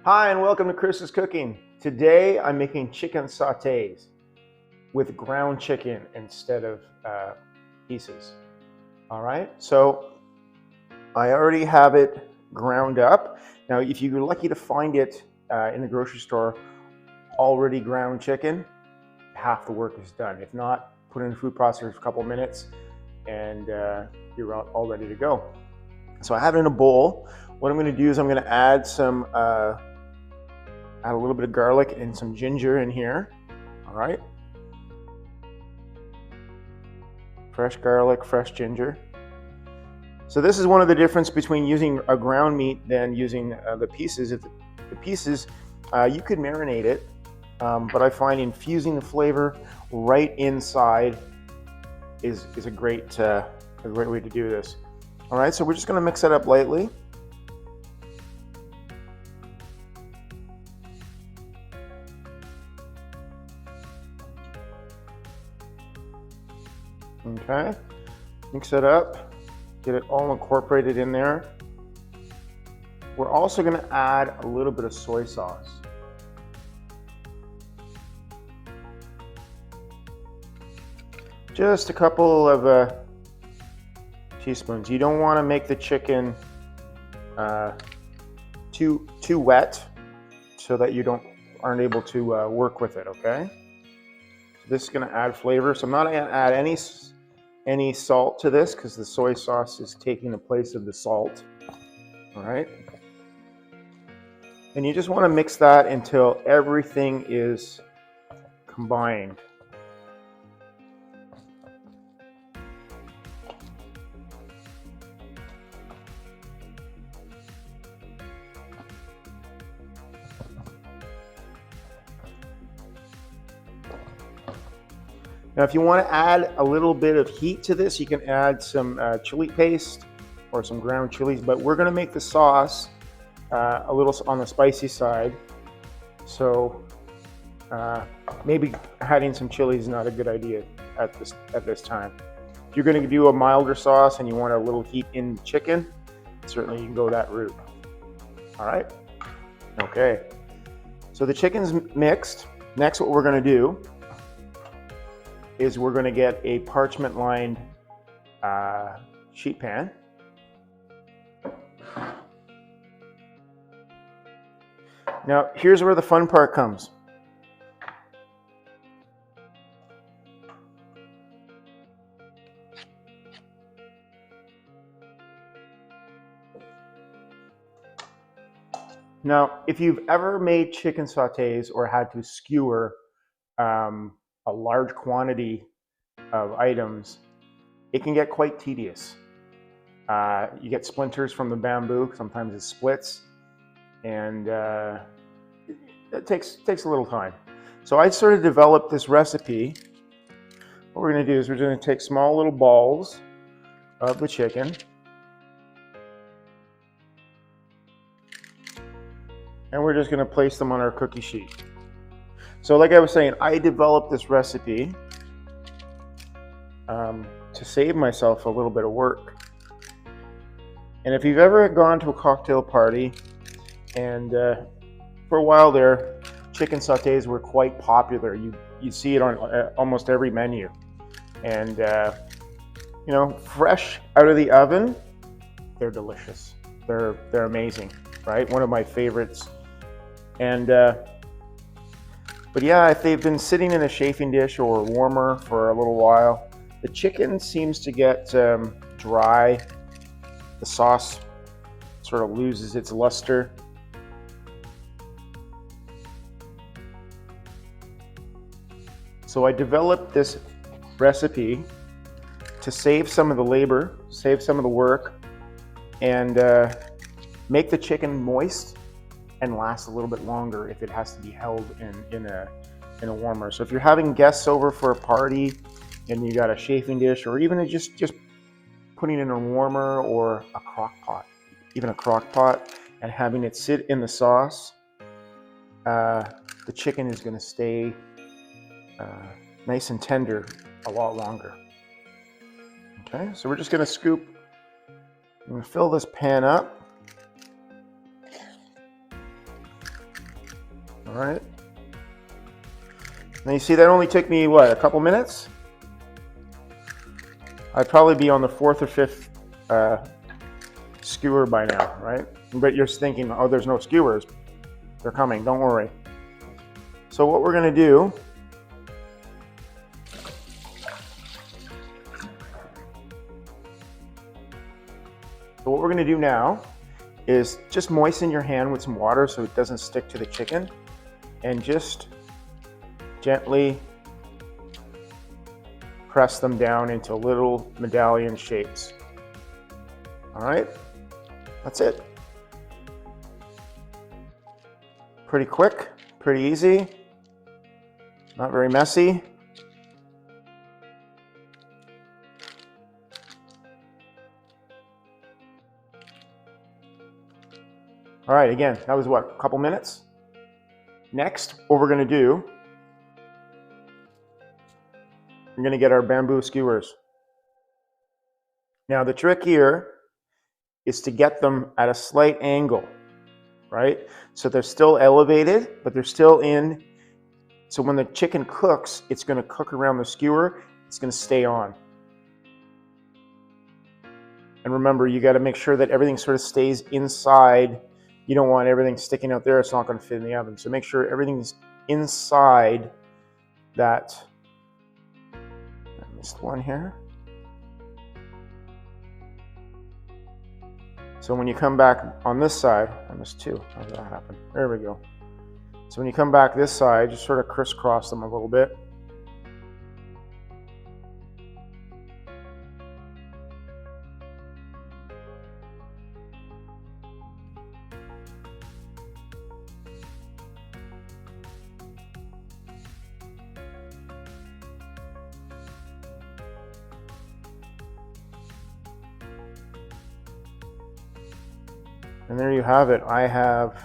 Hi and welcome to Chris's Cooking. Today I'm making chicken sautés with ground chicken instead of pieces. All right, so I already have it ground up. Now if you're lucky to find it in the grocery store already ground chicken, half the work is done. If not, put it in the food processor for a couple minutes and you're all ready to go. So I have it in a bowl. What I'm going to do is I'm going to add add a little bit of garlic and some ginger in here. All right. Fresh garlic, fresh ginger. So this is one of the difference between using a ground meat than using the pieces. The pieces, you could marinate it, but I find infusing the flavor right inside is a great way to do this. All right, so we're just going to mix it up lightly. Okay, mix it up, get it all incorporated in there. We're also going to add a little bit of soy sauce. Just a couple of teaspoons. You don't want to make the chicken too wet so that you aren't able to work with it. Okay. So this is going to add flavor. So I'm not going to add any salt to this because the soy sauce is taking the place of the salt. All right. And you just want to mix that until everything is combined. Now, if you want to add a little bit of heat to this, you can add some chili paste or some ground chilies, but we're going to make the sauce a little on the spicy side. So maybe adding some chilies is not a good idea at this time. If you're going to do a milder sauce and you want a little heat in the chicken, certainly you can go that route. All right. Okay. So the chicken's mixed. Next, what we're going to do is we're going to get a parchment lined sheet pan. Now here's where the fun part comes. Now if you've ever made chicken sautés or had to skewer a large quantity of items, it can get quite tedious. You get splinters from the bamboo, sometimes it splits, and it takes a little time. So I sort of developed this recipe. What we're going to do is we're going to take small little balls of the chicken, and we're just going to place them on our cookie sheet. So like I was saying, I developed this recipe to save myself a little bit of work. And if you've ever gone to a cocktail party, and for a while there, chicken sautés were quite popular. You see it on almost every menu. And you know, fresh out of the oven, they're delicious. They're amazing, right? One of my favorites. And but yeah, if they've been sitting in a chafing dish or warmer for a little while, the chicken seems to get dry. The sauce sort of loses its luster. So I developed this recipe to save some of the labor, save some of the work, and make the chicken moist and last a little bit longer if it has to be held in a warmer. So if you're having guests over for a party and you got a chafing dish, or even just putting it in a warmer or a crock pot, even a crock pot, and having it sit in the sauce, the chicken is going to stay nice and tender a lot longer. Okay, so we're just going to scoop. I'm going to fill this pan up. All right. Now you see that only took me, what, a couple minutes? I'd probably be on the 4th or 5th skewer by now, right? But you're thinking, oh, there's no skewers. They're coming, don't worry. So what we're gonna do, now is just moisten your hand with some water so it doesn't stick to the chicken, and just gently press them down into little medallion shapes. All right, that's it. Pretty quick, pretty easy, not very messy. All right, again, that was what, a couple minutes? Next, what we're gonna do, we're gonna get our bamboo skewers. Now the trick here is to get them at a slight angle, right? So they're still elevated, but they're still in. So when the chicken cooks, it's gonna cook around the skewer, it's gonna stay on. And remember, you gotta make sure that everything sort of stays inside. You don't want everything sticking out there, it's not gonna fit in the oven. So make sure everything's inside that. I missed one here. So when you come back on this side, I missed two. How did that happen? There we go. So when you come back this side, just sort of crisscross them a little bit. And there you have it. I have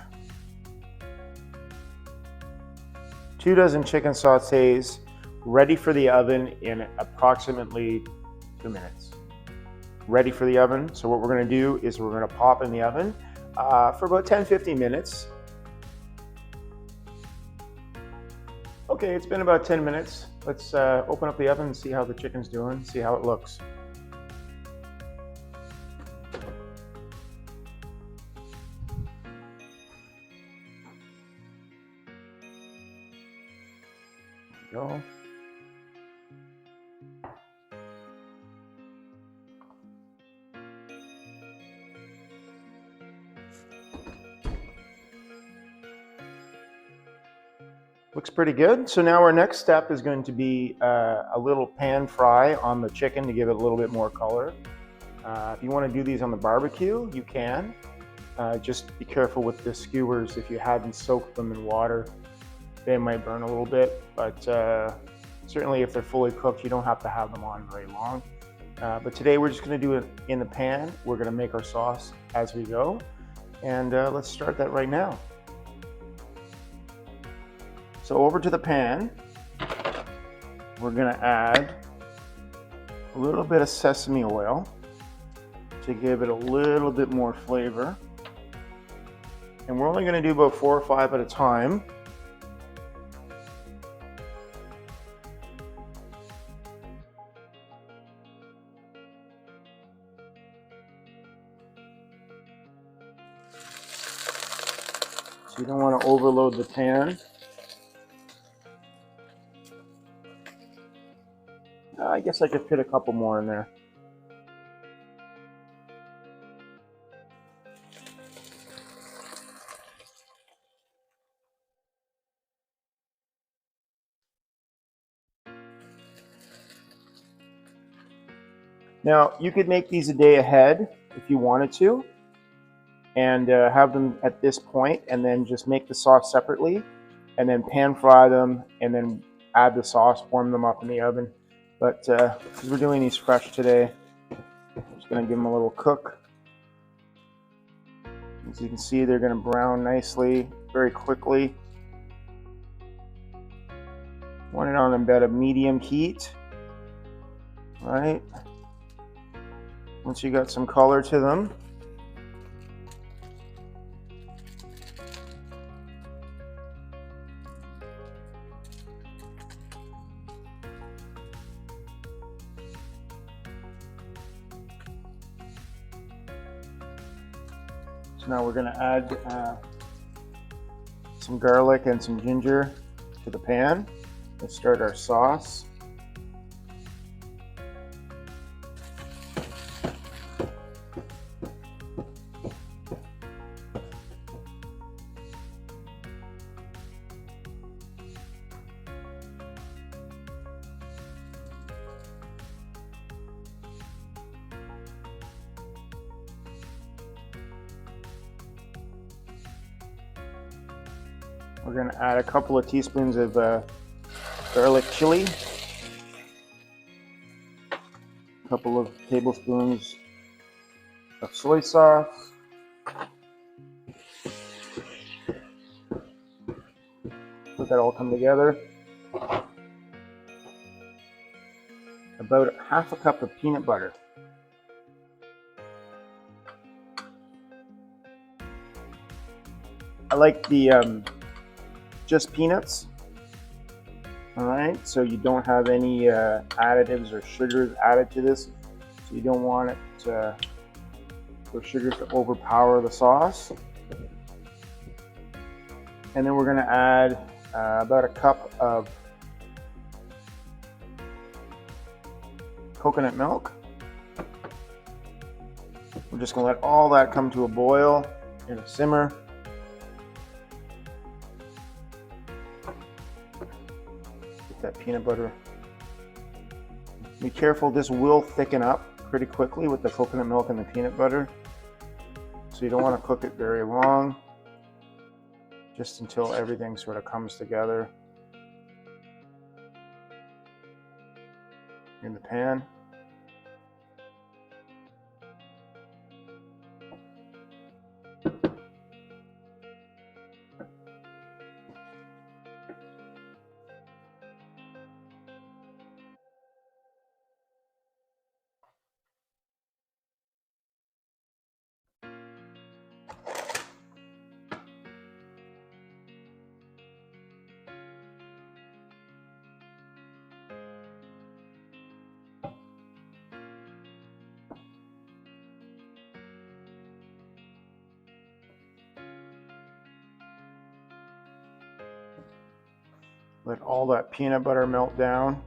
2 dozen chicken sautés ready for the oven in approximately 2 minutes. Ready for the oven. So what we're gonna do is we're gonna pop in the oven for about 10-15 minutes. Okay, it's been about 10 minutes. Let's open up the oven and see how the chicken's doing, see how it looks. Go. Looks pretty good. So now our next step is going to be a little pan fry on the chicken to give it a little bit more color. If you want to do these on the barbecue, you can. Just be careful with the skewers. If you hadn't soaked them in water, they might burn a little bit, but certainly if they're fully cooked, you don't have to have them on very long. But today we're just gonna do it in the pan. We're gonna make our sauce as we go. And let's start that right now. So over to the pan, we're gonna add a little bit of sesame oil to give it a little bit more flavor. And we're only gonna do about 4 or 5 at a time. So you don't want to overload the pan. I guess I could fit a couple more in there. Now, you could make these a day ahead if you wanted to, and have them at this point, and then just make the sauce separately, and then pan fry them, and then add the sauce, warm them up in the oven. But because we're doing these fresh today, I'm just going to give them a little cook. As you can see, they're going to brown nicely, very quickly. Want it on about a medium heat, right? Once you got some color to them, So now we're going to add some garlic and some ginger to the pan. Let's start our sauce. We're going to add a couple of teaspoons of garlic chili, a couple of tablespoons of soy sauce, let that all come together, about half a cup of peanut butter. I like the just peanuts. All right, so you don't have any additives or sugars added to this, so you don't want it for sugars to overpower the sauce. And then we're going to add about a cup of coconut milk. We're just going to let all that come to a boil and a simmer. That peanut butter. Be careful, this will thicken up pretty quickly with the coconut milk and the peanut butter. So you don't want to cook it very long, just until everything sort of comes together in the pan. Let all that peanut butter melt down.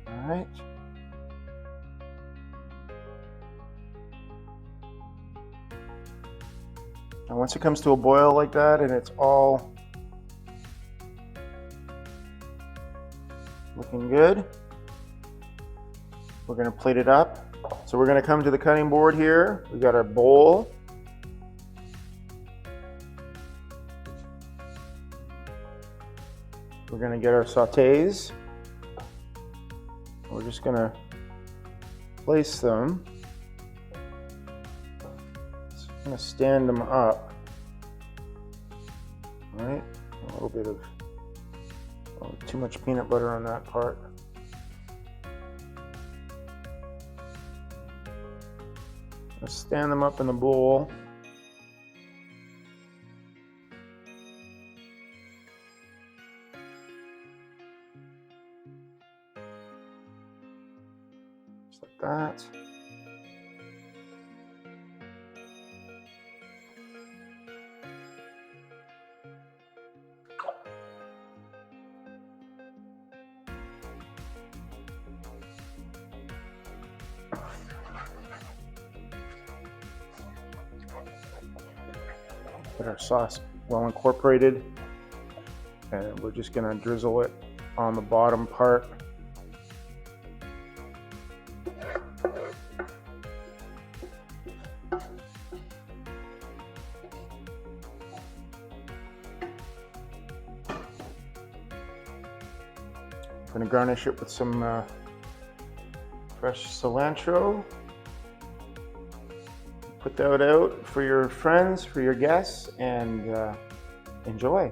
All right. And once it comes to a boil like that and it's all looking good, we're going to plate it up. So we're going to come to the cutting board here. We've got our bowl. We're going to get our sautés. We're just going to place them. Just going to stand them up. All right, a little bit of too much peanut butter on that part. Let's stand them up in the bowl. Just like that. Get our sauce well incorporated, and we're just going to drizzle it on the bottom part. I'm going to garnish it with some fresh cilantro. Put that out for your friends, for your guests, and enjoy.